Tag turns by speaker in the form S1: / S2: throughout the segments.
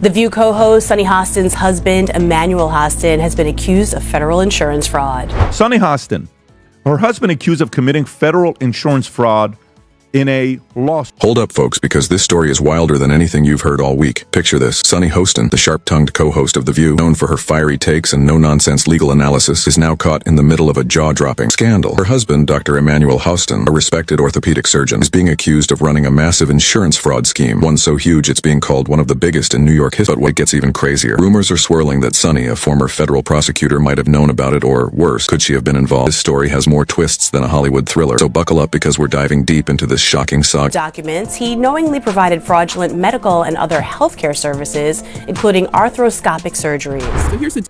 S1: The View co-host Sunny Hostin's husband, Emmanuel Hostin, has been accused of federal insurance fraud.
S2: Sunny Hostin, her husband accused of committing federal insurance fraud in a lawsuit.
S3: Hold up, folks, because this story is wilder than anything you've heard all week. Picture this. Sunny Hostin, the sharp-tongued co-host of The View, known for her fiery takes and no-nonsense legal analysis, is now caught in the middle of a jaw-dropping scandal. Her husband, Dr. Emmanuel Hostin, a respected orthopedic surgeon, is being accused of running a massive insurance fraud scheme, one so huge it's being called one of the biggest in New York history. But what gets even crazier? Rumors are swirling that Sunny, a former federal prosecutor, might have known about it, or worse, could she have been involved? This story has more twists than a Hollywood thriller, so buckle up because we're diving deep into this shocking saga.
S1: Documents, he knowingly provided fraudulent medical and other healthcare services, including arthroscopic surgeries.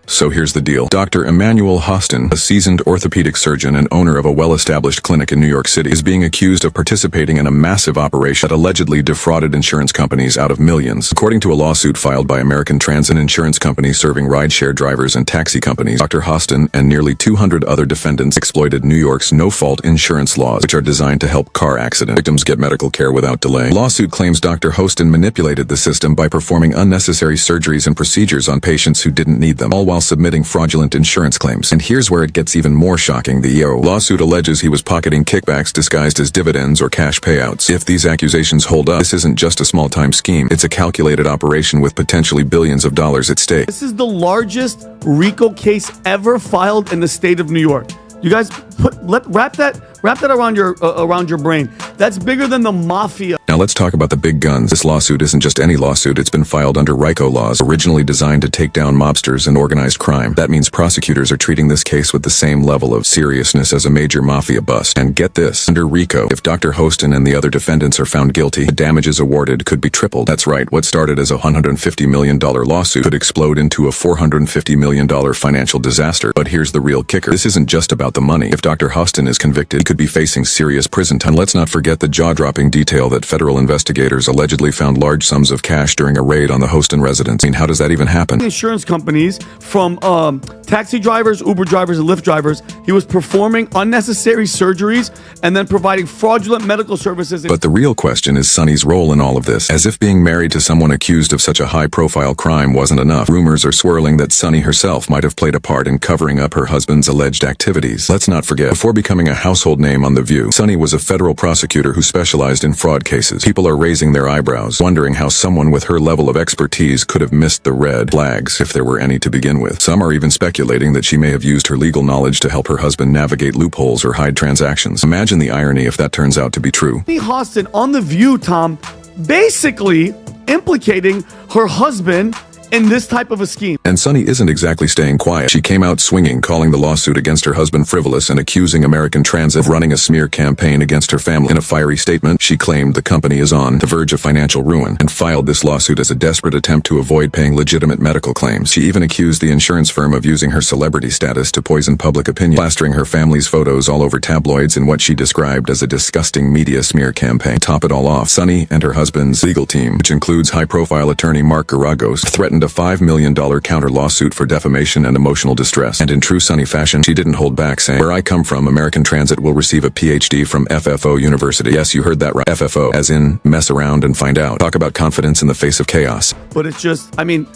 S3: So here's the deal. Dr. Emmanuel Hostin, a seasoned orthopedic surgeon and owner of a well-established clinic in New York City, is being accused of participating in a massive operation that allegedly defrauded insurance companies out of millions. According to a lawsuit filed by American Transit Insurance Company serving rideshare drivers and taxi companies, Dr. Hostin and nearly 200 other defendants exploited New York's no-fault insurance laws, which are designed to help car accident victims get medical care without delay. The lawsuit claims Dr. Hostin manipulated the system by performing unnecessary surgeries and procedures on patients who didn't need them, all while submitting fraudulent insurance claims. And here's where it gets even more shocking. The lawsuit alleges he was pocketing kickbacks disguised as dividends or cash payouts. If these accusations hold up, this isn't just a small-time scheme. It's a calculated operation with potentially billions of dollars at stake.
S4: This is the largest RICO case ever filed in the state of New York. You guys wrap that around your brain. That's bigger than the mafia.
S3: Now let's talk about the big guns. This lawsuit isn't just any lawsuit. It's been filed under RICO laws, originally designed to take down mobsters and organized crime. That means prosecutors are treating this case with the same level of seriousness as a major mafia bust. And get this, under RICO, if Dr. Hostin and the other defendants are found guilty, the damages awarded could be tripled. That's right, what started as a $150 million lawsuit could explode into a $450 million financial disaster. But here's the real kicker. This isn't just about the money. If Dr. Hostin is convicted, he could be facing serious prison time. Let's not forget the jaw-dropping detail that federal investigators allegedly found large sums of cash during a raid on the Hostin residence. I mean, how does that even happen?
S4: Insurance companies, from taxi drivers, Uber drivers, and Lyft drivers, he was performing unnecessary surgeries and then providing fraudulent medical services.
S3: But the real question is Sunny's role in all of this. As if being married to someone accused of such a high-profile crime wasn't enough, rumors are swirling that Sunny herself might have played a part in covering up her husband's alleged activities. Let's not forget, before becoming a household name on The View, Sunny was a federal prosecutor who specialized in fraud cases. People are raising their eyebrows, wondering how someone with her level of expertise could have missed the red flags, if there were any to begin with. Some are even speculating that she may have used her legal knowledge to help her husband navigate loopholes or hide transactions. Imagine the irony if that turns out to be true.
S4: Sunny Hostin on The View, Tom, basically implicating her husband in this type of a scheme.
S3: And Sunny isn't exactly staying quiet. She came out swinging, calling the lawsuit against her husband frivolous and accusing American Transit of running a smear campaign against her family. In a fiery statement, she claimed the company is on the verge of financial ruin and filed this lawsuit as a desperate attempt to avoid paying legitimate medical claims. She even accused the insurance firm of using her celebrity status to poison public opinion, plastering her family's photos all over tabloids in what she described as a disgusting media smear campaign. To top it all off, Sunny and her husband's legal team, which includes high-profile attorney Mark Garagos, threatened a $5 million counter-lawsuit for defamation and emotional distress. And in true Sunny fashion, she didn't hold back, saying, "Where I come from, American Transit will receive a PhD from FFO University." Yes, you heard that right. FFO, as in mess around and find out. Talk about confidence in the face of chaos.
S4: But it's just, I mean,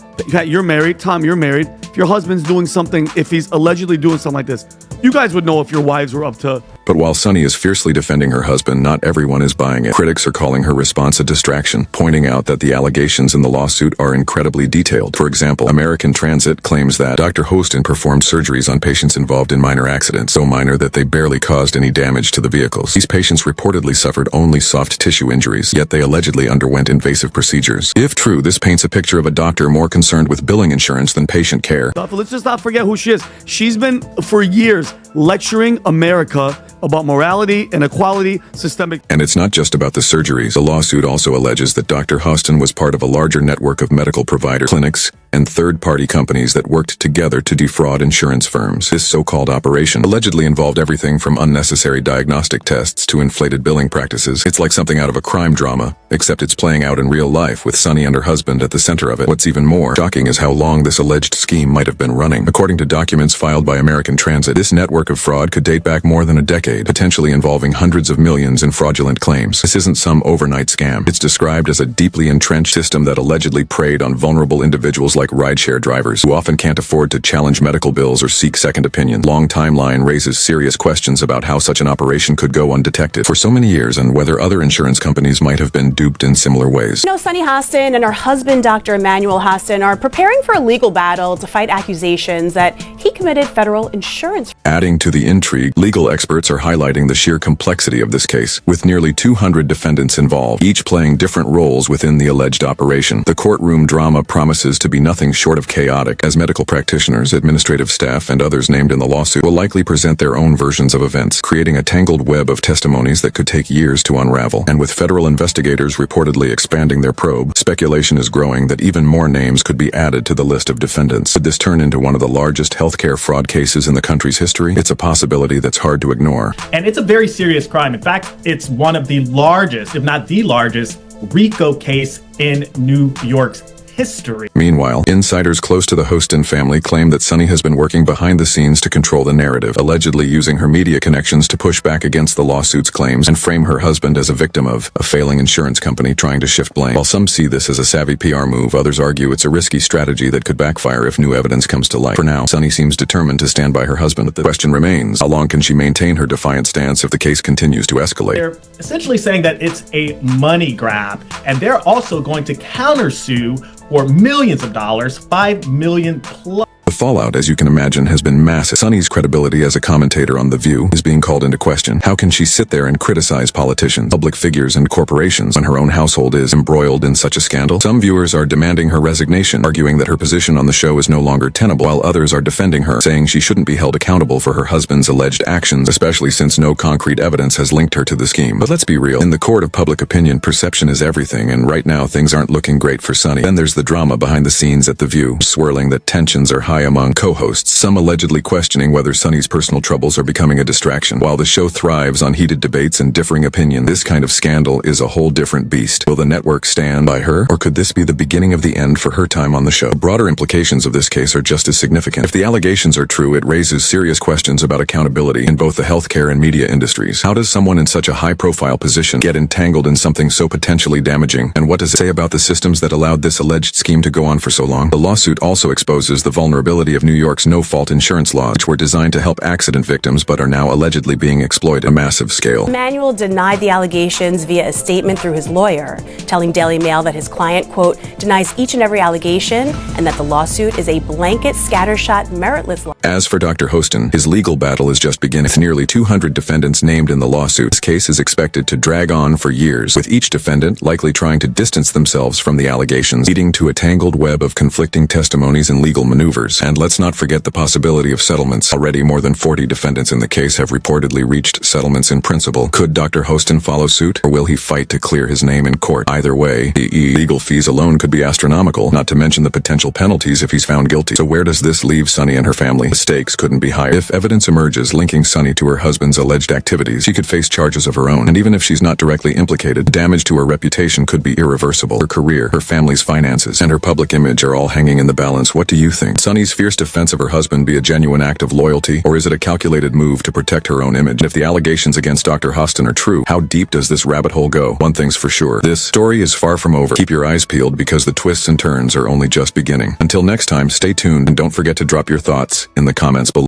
S4: you're married. Tom, you're married. If your husband's doing something, if he's allegedly doing something like this, you guys would know if your wives were up to...
S3: But while Sunny is fiercely defending her husband, not everyone is buying it. Critics are calling her response a distraction, pointing out that the allegations in the lawsuit are incredibly detailed. For example, American Transit claims that Dr. Hostin performed surgeries on patients involved in minor accidents, so minor that they barely caused any damage to the vehicles. These patients reportedly suffered only soft tissue injuries, yet they allegedly underwent invasive procedures. If true, this paints a picture of a doctor more concerned with billing insurance than patient care.
S4: Let's just not forget who she is. She's been, for years, lecturing America about morality and equality, systemic...
S3: And it's not just about the surgeries. The lawsuit also alleges that Dr. Hostin was part of a larger network of medical provider clinics and third-party companies that worked together to defraud insurance firms. This so-called operation allegedly involved everything from unnecessary diagnostic tests to inflated billing practices. It's like something out of a crime drama, except it's playing out in real life with Sunny and her husband at the center of it. What's even more shocking is how long this alleged scheme might have been running. According to documents filed by American Transit, this network of fraud could date back more than a decade. decade, potentially involving hundreds of millions in fraudulent claims. This isn't some overnight scam. It's described as a deeply entrenched system that allegedly preyed on vulnerable individuals like rideshare drivers, who often can't afford to challenge medical bills or seek second opinions. Long timeline raises serious questions about how such an operation could go undetected for so many years and whether other insurance companies might have been duped in similar ways.
S1: Sunny Hostin and her husband, Dr. Emmanuel Hostin, are preparing for a legal battle to fight accusations that he committed federal insurance.
S3: Adding to the intrigue, legal experts are highlighting the sheer complexity of this case, with nearly 200 defendants involved, each playing different roles within the alleged operation. The courtroom drama promises to be nothing short of chaotic, as medical practitioners, administrative staff, and others named in the lawsuit will likely present their own versions of events, creating a tangled web of testimonies that could take years to unravel. And with federal investigators reportedly expanding their probe, speculation is growing that even more names could be added to the list of defendants. Could this turn into one of the largest healthcare fraud cases in the country's history? It's a possibility that's hard to ignore.
S5: And it's a very serious crime. In fact, it's one of the largest, if not the largest, RICO case in New York's history.
S3: Meanwhile, insiders close to the Hostin family claim that Sunny has been working behind the scenes to control the narrative, allegedly using her media connections to push back against the lawsuit's claims and frame her husband as a victim of a failing insurance company trying to shift blame. While some see this as a savvy PR move, others argue it's a risky strategy that could backfire if new evidence comes to light. For now, Sunny seems determined to stand by her husband, but the question remains, how long can she maintain her defiant stance if the case continues to escalate?
S5: They're essentially saying that it's a money grab, and they're also going to countersue for millions of dollars, $5 million plus.
S3: The fallout, as you can imagine, has been massive. Sunny's credibility as a commentator on The View is being called into question. How can she sit there and criticize politicians, public figures, and corporations when her own household is embroiled in such a scandal? Some viewers are demanding her resignation, arguing that her position on the show is no longer tenable, while others are defending her, saying she shouldn't be held accountable for her husband's alleged actions, especially since no concrete evidence has linked her to the scheme. But let's be real. In the court of public opinion, perception is everything, and right now things aren't looking great for Sunny. Then there's the drama behind the scenes at The View, swirling that tensions are high among co-hosts, some allegedly questioning whether Sunny's personal troubles are becoming a distraction. While the show thrives on heated debates and differing opinion, this kind of scandal is a whole different beast. Will the network stand by her, or could this be the beginning of the end for her time on the show? The broader implications of this case are just as significant. If the allegations are true, it raises serious questions about accountability in both the healthcare and media industries. How does someone in such a high-profile position get entangled in something so potentially damaging? And what does it say about the systems that allowed this alleged scheme to go on for so long? The lawsuit also exposes the vulnerability of New York's no-fault insurance laws, which were designed to help accident victims but are now allegedly being exploited on a massive scale.
S1: Emmanuel denied the allegations via a statement through his lawyer, telling Daily Mail that his client, quote, denies each and every allegation and that the lawsuit is a blanket, scattershot, meritless lie.
S3: As for Dr. Hostin, his legal battle is just beginning. With nearly 200 defendants named in the lawsuit, this case is expected to drag on for years, with each defendant likely trying to distance themselves from the allegations, leading to a tangled web of conflicting testimonies and legal maneuvers. And let's not forget the possibility of settlements. Already more than 40 defendants in the case have reportedly reached settlements in principle. Could Dr. Hostin follow suit, or will he fight to clear his name in court? Either way, the legal fees alone could be astronomical, not to mention the potential penalties if he's found guilty. So where does this leave Sunny and her family? The stakes couldn't be higher. If evidence emerges linking Sunny to her husband's alleged activities, she could face charges of her own. And even if she's not directly implicated, damage to her reputation could be irreversible. Her career, her family's finances, and her public image are all hanging in the balance. What do you think? Sunny's fierce defense of her husband be a genuine act of loyalty, or is it a calculated move to protect her own image? And if the allegations against Dr. Hostin are true, how deep does this rabbit hole go? One thing's for sure, this story is far from over. Keep your eyes peeled because the twists and turns are only just beginning. Until next time, stay tuned and don't forget to drop your thoughts in the comments below.